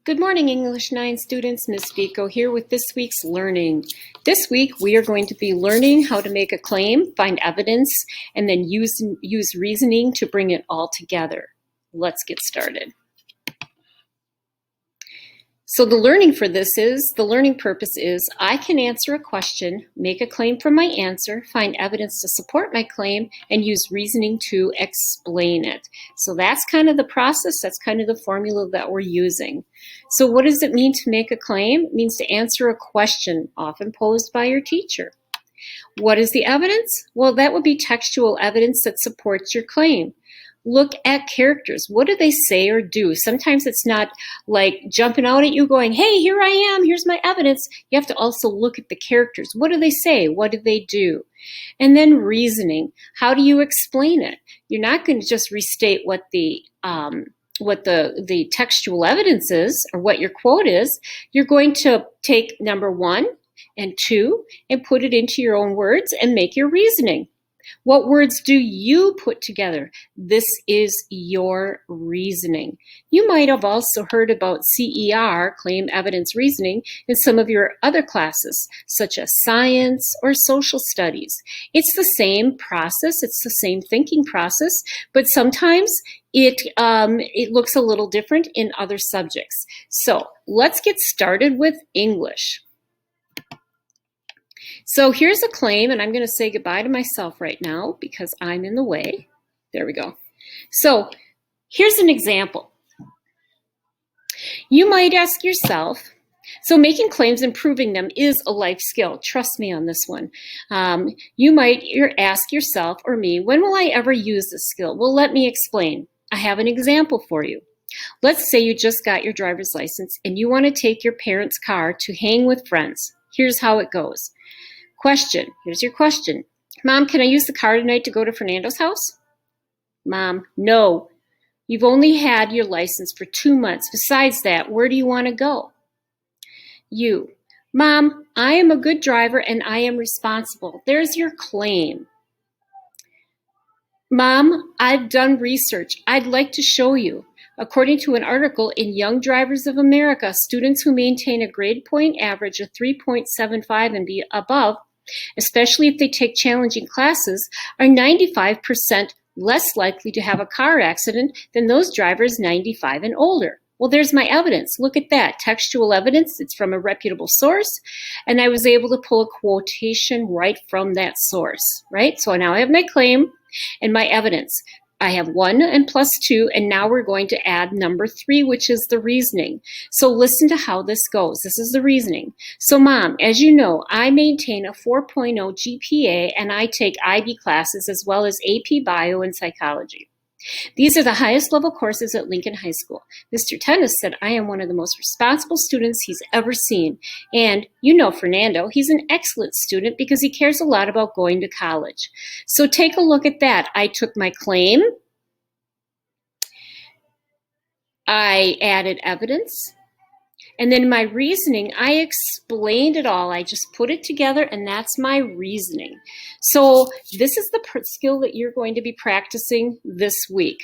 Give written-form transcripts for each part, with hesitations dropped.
Good morning, English 9 students. Ms. Vico here with this week's learning. This week, we are going to be learning how to make a claim, find evidence, and then use reasoning to bring it all together. Let's get started. So the learning purpose is, I can answer a question, make a claim from my answer, find evidence to support my claim, and use reasoning to explain it. So that's kind of the process, that's kind of the formula that we're using. So what does it mean to make a claim? It means to answer a question, often posed by your teacher. What is the evidence? Well, that would be textual evidence that supports your claim. Look at characters. What do they say or do? Sometimes it's not like jumping out at you going, hey, here I am, here's my evidence. You have to also look at the characters. What do they say? What do they do? And then reasoning. How do you explain it? You're not going to just restate what the textual evidence is or what your quote is. You're going to take number 1 and 2 and put it into your own words and make your reasoning. What words do you put together? This is your reasoning. You might have also heard about CER, Claim Evidence Reasoning, in some of your other classes, such as science or social studies. It's the same process, it's the same thinking process, but sometimes it looks a little different in other subjects. So let's get started with English. So here's a claim, and I'm going to say goodbye to myself right now because I'm in the way. There we go. So here's an example. You might ask yourself, so making claims and proving them is a life skill. Trust me on this one. You might ask yourself or me, when will I ever use this skill? Well, let me explain. I have an example for you. Let's say you just got your driver's license and you want to take your parents' car to hang with friends. Here's how it goes. Question. Here's your question. Mom, can I use the car tonight to go to Fernando's house? Mom, no. You've only had your license for 2 months. Besides that, where do you want to go? You. Mom, I am a good driver and I am responsible. There's your claim. Mom, I've done research. I'd like to show you. According to an article in Young Drivers of America, students who maintain a grade point average of 3.75 and above, especially if they take challenging classes, are 95% less likely to have a car accident than those drivers 95 and older. Well, there's my evidence. Look at that. Textual evidence. It's from a reputable source. And I was able to pull a quotation right from that source, right? So now I have my claim and my evidence. I have 1 and plus 2, and now we're going to add number 3, which is the reasoning. So listen to how this goes. This is the reasoning. So Mom, as you know, I maintain a 4.0 GPA, and I take IB classes as well as AP Bio and Psychology. These are the highest level courses at Lincoln High School. Mr. Tennis said I am one of the most responsible students he's ever seen. And you know Fernando, he's an excellent student because he cares a lot about going to college. So take a look at that. I took my claim. I added evidence. And then my reasoning, I explained it all. I just put it together, and that's my reasoning. So this is the skill that you're going to be practicing this week.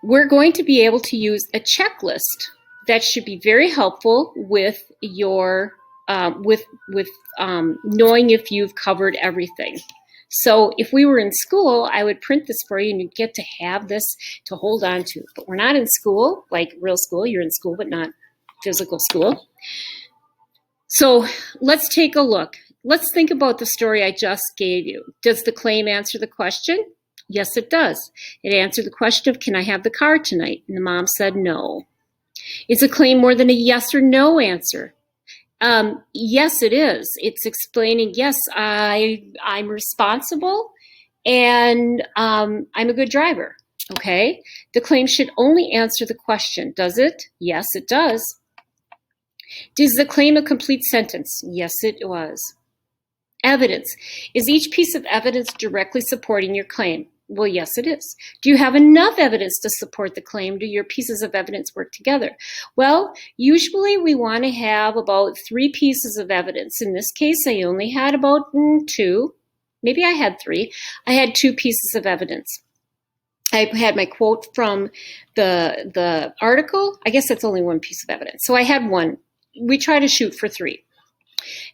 We're going to be able to use a checklist that should be very helpful with your knowing if you've covered everything. So if we were in school, I would print this for you and you'd get to have this to hold on to. But we're not in school, like real school. You're in school, but not physical school. So let's take a look. Let's think about the story I just gave you. Does the claim answer the question? Yes, it does. It answered the question of, can I have the car tonight? And the mom said no. Is a claim more than a yes or no answer? Yes, it is. It's explaining, yes, I'm responsible and I'm a good driver, okay? The claim should only answer the question, does it? Yes, it does. Is the claim a complete sentence? Yes, it was. Evidence. Is each piece of evidence directly supporting your claim? Well, yes, it is. Do you have enough evidence to support the claim? Do your pieces of evidence work together? Well, usually we want to have about 3 pieces of evidence. In this case, I only had about 2. Maybe I had 3. I had 2 pieces of evidence. I had my quote from the article. I guess that's only one piece of evidence. So I had one. We try to shoot for 3.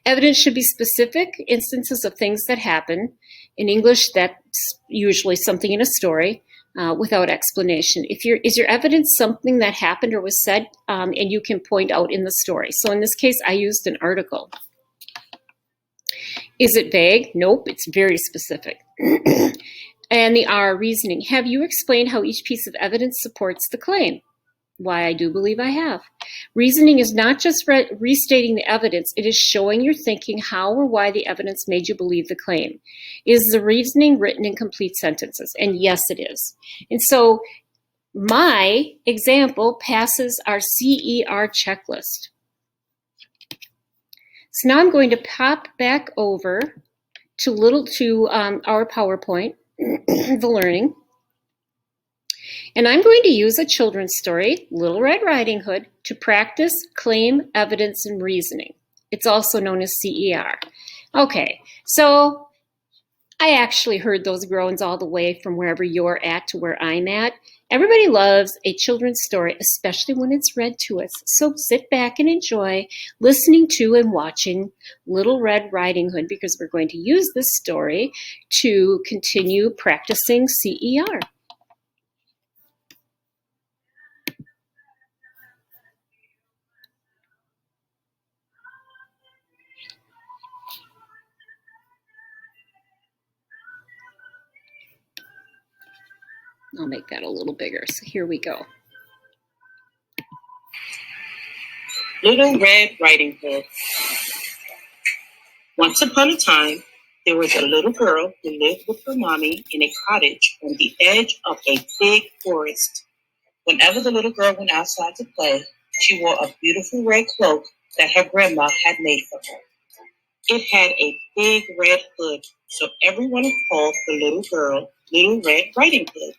Evidence should be specific instances of things that happen. In English, that's usually something in a story without explanation. Is your evidence something that happened or was said and you can point out in the story? So in this case, I used an article. Is it vague? Nope, it's very specific. And the R, reasoning. Have you explained how each piece of evidence supports the claim? Why, I do believe I have. Reasoning is not just restating the evidence, it is showing your thinking how or why the evidence made you believe the claim. Is the reasoning written in complete sentences? And yes, it is. And so my example passes our CER checklist. So now I'm going to pop back over to our PowerPoint, the learning. And I'm going to use a children's story, Little Red Riding Hood, to practice claim, evidence, and reasoning. It's also known as CER. Okay, so I actually heard those groans all the way from wherever you're at to where I'm at. Everybody loves a children's story, especially when it's read to us. So sit back and enjoy listening to and watching Little Red Riding Hood because we're going to use this story to continue practicing CER. I'll make that a little bigger. So here we go. Little Red Riding Hood. Once upon a time, there was a little girl who lived with her mommy in a cottage on the edge of a big forest. Whenever the little girl went outside to play, she wore a beautiful red cloak that her grandma had made for her. It had a big red hood, so everyone called the little girl Little Red Riding Hood.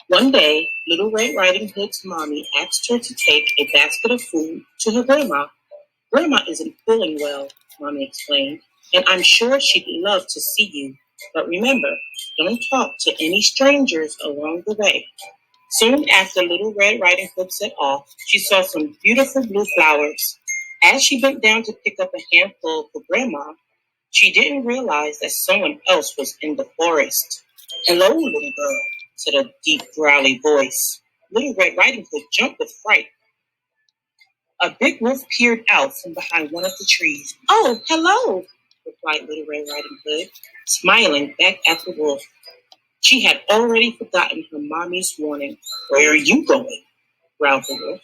One day, Little Red Riding Hood's mommy asked her to take a basket of food to her grandma. Grandma isn't feeling well, Mommy explained, and I'm sure she'd love to see you. But remember, don't talk to any strangers along the way. Soon after Little Red Riding Hood set off, she saw some beautiful blue flowers. As she bent down to pick up a handful for Grandma, she didn't realize that someone else was in the forest. Hello, little girl, said a deep, growly voice. Little Red Riding Hood jumped with fright. A big wolf peered out from behind one of the trees. Oh, hello, replied Little Red Riding Hood, smiling back at the wolf. She had already forgotten her mommy's warning. Where are you going? Growled the wolf.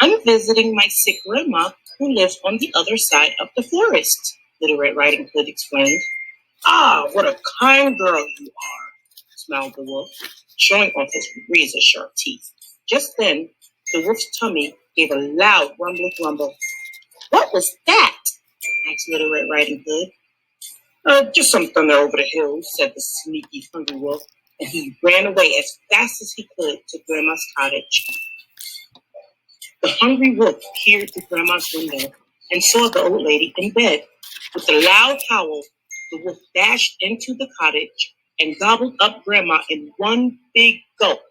I'm visiting my sick grandma who lives on the other side of the forest, Little Red Riding Hood explained. Ah, what a kind girl you are, smiled the wolf, showing off his razor-sharp teeth. Just then, the wolf's tummy gave a loud rumble. What was that? Asked Little Red Riding Hood. Just some thunder over the hills, said the sneaky, hungry wolf, and he ran away as fast as he could to Grandma's cottage. The hungry wolf peered through Grandma's window and saw the old lady in bed. With a loud howl, the wolf dashed into the cottage and gobbled up Grandma in one big gulp.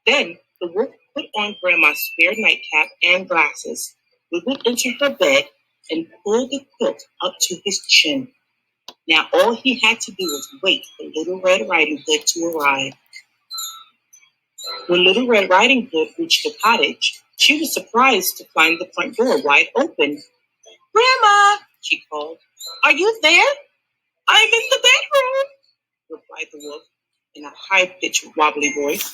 Then the wolf put on Grandma's spare nightcap and glasses, wiggled into her bed, and pulled the quilt up to his chin. Now all he had to do was wait for Little Red Riding Hood to arrive. When Little Red Riding Hood reached the cottage, she was surprised to find the front door wide open. Grandma, she called, are you there? I'm in the bedroom, replied the wolf in a high-pitched, wobbly voice.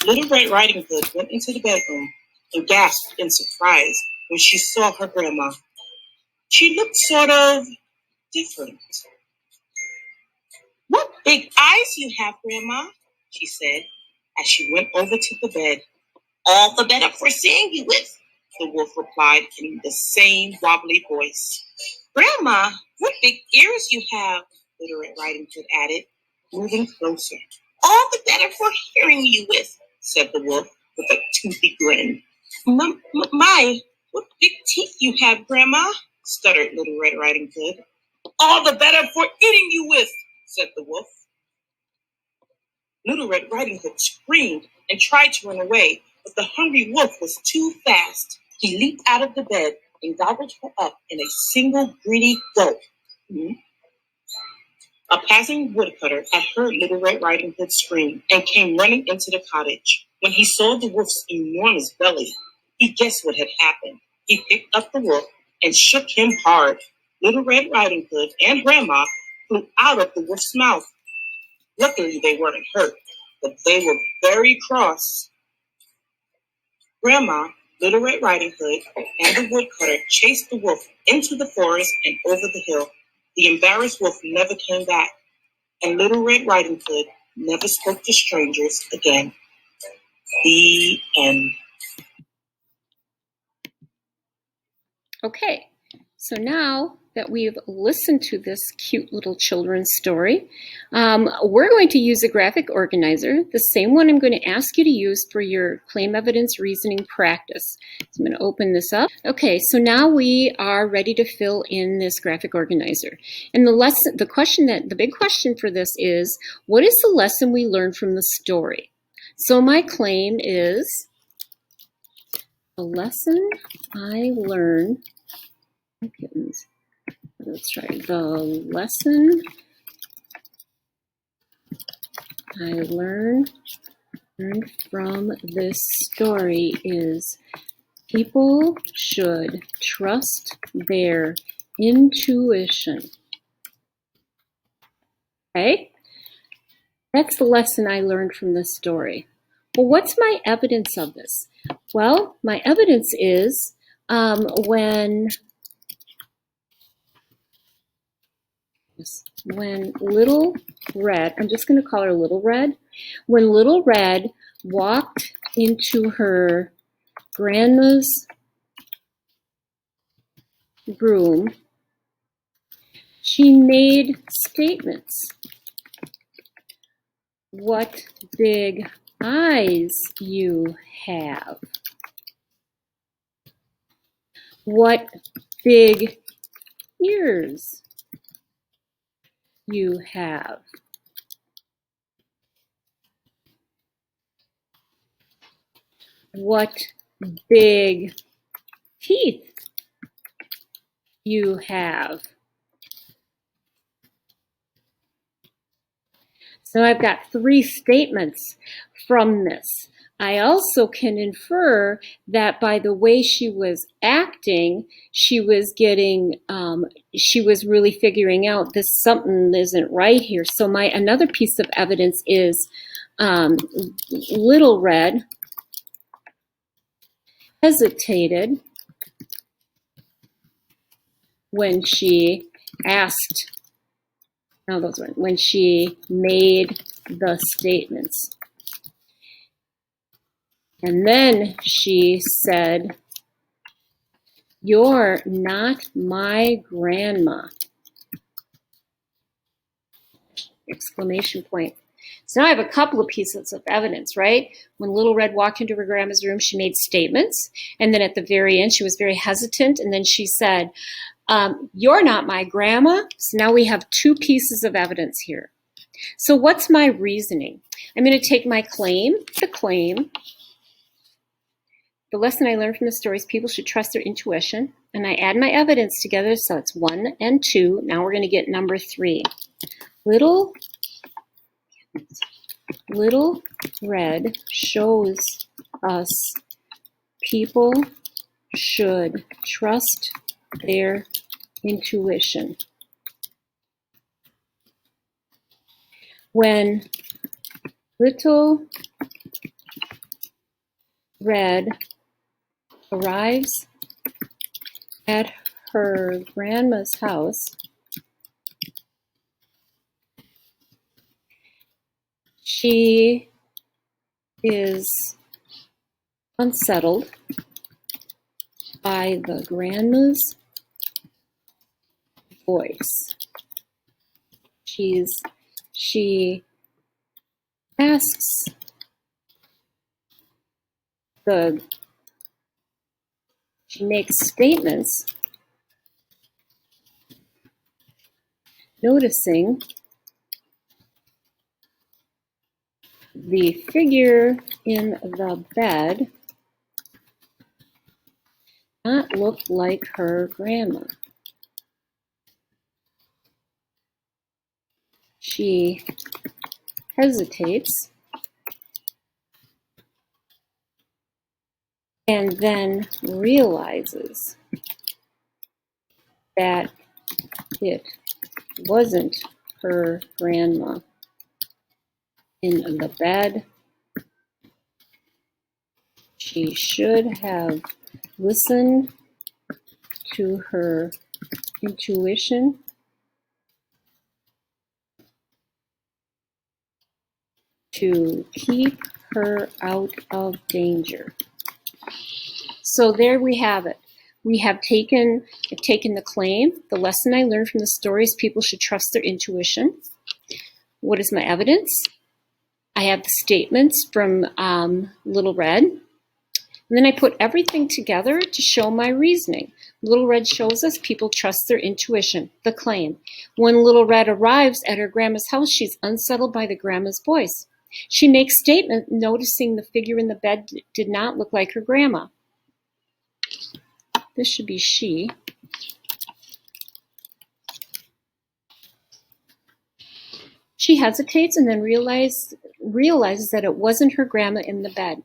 Little Red Riding Hood went into the bedroom and gasped in surprise when she saw her grandma. She looked sort of different. What big eyes you have, Grandma, she said as she went over to the bed. All the better for seeing you with, the wolf replied in the same wobbly voice. Grandma, what big ears you have, Little Red Riding Hood added, moving closer. All the better for hearing you with, said the wolf with a toothy grin. My, what big teeth you have, Grandma, stuttered Little Red Riding Hood. All the better for eating you with, said the wolf. Little Red Riding Hood screamed and tried to run away, but the hungry wolf was too fast. He leaped out of the bed and gobbled her up in a single greedy gulp. A passing woodcutter had heard Little Red Riding Hood scream and came running into the cottage. When he saw the wolf's enormous belly, he guessed what had happened. He picked up the wolf and shook him hard. Little Red Riding Hood and Grandma flew out of the wolf's mouth. Luckily, they weren't hurt, but they were very cross. Grandma, Little Red Riding Hood, and the woodcutter chased the wolf into the forest and over the hill. The embarrassed wolf never came back, and Little Red Riding Hood never spoke to strangers again. The end. Okay, so now that we've listened to this cute little children's story, we're going to use a graphic organizer, the same one I'm going to ask you to use for your claim evidence reasoning practice. So I'm going to open this up. Okay, so now we are ready to fill in this graphic organizer. And the big question for this is, what is the lesson we learned from the story? So my claim is, the lesson I learned, let's try, the lesson I learned from this story is people should trust their intuition. Okay? That's the lesson I learned from this story. Well, what's my evidence of this? Well, my evidence is when Little Red, I'm just going to call her Little Red, when Little Red walked into her grandma's room, she made statements. What big eyes you have. What big ears you have. What big teeth you have. So I've got 3 statements from this. I also can infer that by the way she was acting, she was really figuring out this something isn't right here. So another piece of evidence is Little Red hesitated when she when she made the statements. And then she said, "You're not my grandma." Exclamation point. So now I have a couple of pieces of evidence, right? When Little Red walked into her grandma's room, she made statements. And then at the very end, she was very hesitant. And then she said, "You're not my grandma." So now we have 2 pieces of evidence here. So what's my reasoning? I'm going to take my claim, the lesson I learned from the story is people should trust their intuition. And I add my evidence together, so it's 1 and 2. Now we're going to get number 3. Little Red shows us people should trust their intuition. When Little Red arrives at her grandma's house, she is unsettled by the grandma's voice. She asks she makes statements noticing the figure in the bed not look like her grandma. She hesitates and then realizes that it wasn't her grandma in the bed. She should have listened to her intuition to keep her out of danger. So there we have it. I've taken the claim. The lesson I learned from the story is people should trust their intuition. What is my evidence? I have the statements from Little Red. And then I put everything together to show my reasoning. Little Red shows us people trust their intuition, the claim. When Little Red arrives at her grandma's house, she's unsettled by the grandma's voice. She makes statement noticing the figure in the bed did not look like her grandma. This should be she. She hesitates and then realizes that it wasn't her grandma in the bed.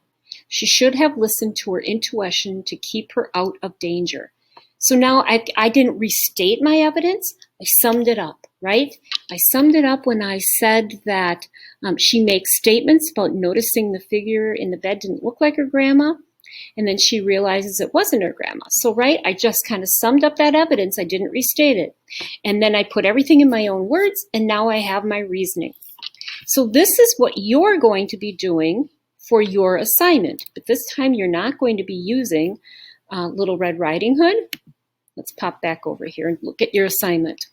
She should have listened to her intuition to keep her out of danger. So now I didn't restate my evidence. I summed it up, right? I summed it up when I said that she makes statements about noticing the figure in the bed didn't look like her grandma. And then she realizes it wasn't her grandma. So, right, I just kind of summed up that evidence. I didn't restate it. And then I put everything in my own words, and now I have my reasoning. So this is what you're going to be doing for your assignment. But this time you're not going to be using Little Red Riding Hood. Let's pop back over here and look at your assignment.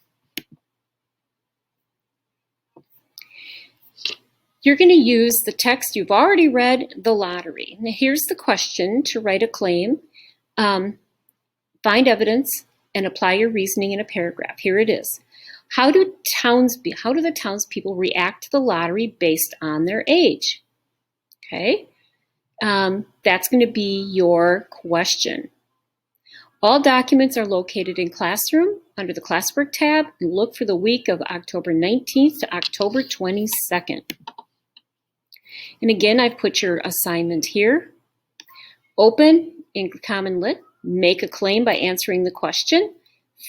You're going to use the text you've already read, The Lottery. Now here's the question to write a claim. Find evidence and apply your reasoning in a paragraph. Here it is. How do the townspeople react to the lottery based on their age? Okay, that's going to be your question. All documents are located in Classroom under the Classwork tab, and look for the week of October 19th to October 22nd. And again, I've put your assignment here. Open in Common Lit, make a claim by answering the question,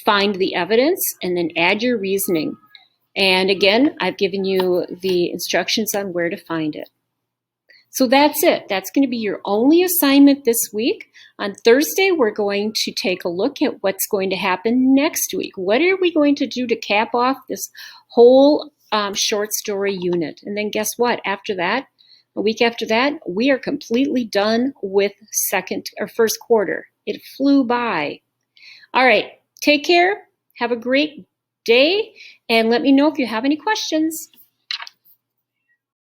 find the evidence, and then add your reasoning. And again, I've given you the instructions on where to find it. So that's it. That's going to be your only assignment this week. On Thursday, we're going to take a look at what's going to happen next week. What are we going to do to cap off this whole short story unit? And then guess what? After that, a week after that, we are completely done with first quarter. It flew by. All right, take care. Have a great day, and let me know if you have any questions.